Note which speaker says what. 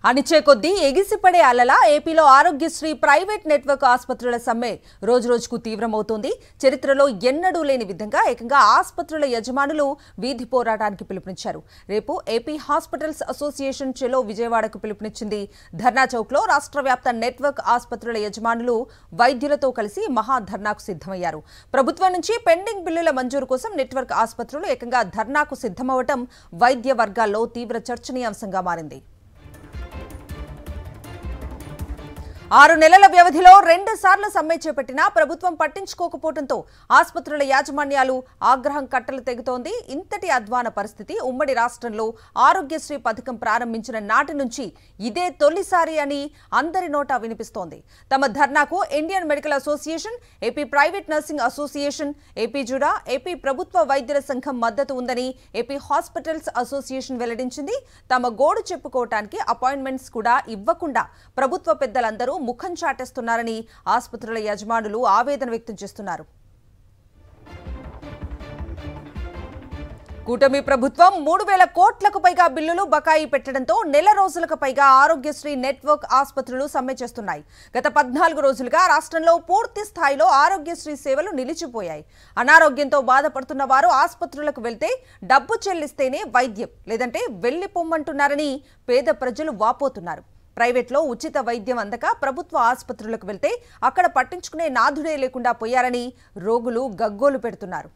Speaker 1: అనిచే కొద్దీ ఎగిసిపడే అలల ఏపీలో ఆరోగ్యశ్రీ ప్రైవేట్ నెట్వర్క్ ఆసుపత్రుల సమ్మె రోజురోజుకు తీవ్రమవుతోంది. చరిత్రలో ఎన్నడూ లేని విధంగా ఏకంగా ఆసుపత్రుల యజమానులు వీధి పోరాటానికి పిలుపునిచ్చారు. రేపు ఏపీ హాస్పిటల్స్ అసోసియేషన్ చెలో విజయవాడకు పిలుపునిచ్చింది. ధర్నా చౌక్లో రాష్ట్ర వ్యాప్త నెట్వర్క్ ఆసుపత్రుల యజమానులు వైద్యులతో కలిసి మహా ధర్నాకు సిద్ధమయ్యారు. ప్రభుత్వం నుంచి పెండింగ్ బిల్లుల మంజూరు కోసం నెట్వర్క్ ఆసుపత్రులు ఏకంగా ధర్నాకు సిద్ధమవటం వైద్య వర్గాల్లో తీవ్ర చర్చనీయాంశంగా మారింది. 6 నెలల వ్యవధిలో 2 సార్లు సమ్మె చేపట్టినా ప్రభుత్వం పట్టించుకోకపోవడంతో ఆసుపత్రుల యాజమాన్యాలు ఆగ్రహం కట్టలు తెగుతోంది. ఇంతటి అధ్వాన పరిస్థితి ఉమ్మడి రాష్ట్రంలో ఆరోగ్యశ్రీ పథకం ప్రారంభించిన నాటి నుంచి ఇదే తొలిసారి అని అందరి నోటా వినిపిస్తోంది. తమ ధర్నాకు Indian Medical Association, AP private nursing association, AP JUDA, AP ప్రభుత్వ వైద్యుల సంఘం మద్దతు ఉందని ఏపీ హాస్పిటల్స్ అసోసియేషన్ వెల్లడించింది. తమ గోడు చెప్పుకోవటానికి అపాయింట్మెంట్స్ కూడా ఇవ్వకుండా ప్రభుత్వ పెద్దలందరూ ముఖం చాటేస్తున్నారని ఆసుపత్రుల యజమానులు ఆవేదన వ్యక్తం చేస్తున్నారు. కూటమి ప్రభుత్వం 3,000 కోట్లకు పైగా బిల్లులు బకాయి పెట్టడంతో నెల రోజులకు పైగా ఆరోగ్యశ్రీ నెట్వర్క్ ఆసుపత్రులు సమ్మె చేస్తున్నాయి. గత 14 రోజులుగా రాష్ట్రంలో పూర్తి స్థాయిలో ఆరోగ్యశ్రీ సేవలు నిలిచిపోయాయి. అనారోగ్యంతో బాధపడుతున్న వారు ఆసుపత్రులకు వెళ్తే డబ్బు చెల్లిస్తేనే వైద్యం, లేదంటే వెళ్లిపోమ్మంటున్నారని పేద ప్రజలు వాపోతున్నారు. ప్రైవేట్లో ఉచిత వైద్యం అందక ప్రభుత్వ ఆసుపత్రులకు వెళ్తే అక్కడ పట్టించుకునే నాథుడే లేకుండా పోయారని రోగులు గగ్గోలు పెడుతున్నారు.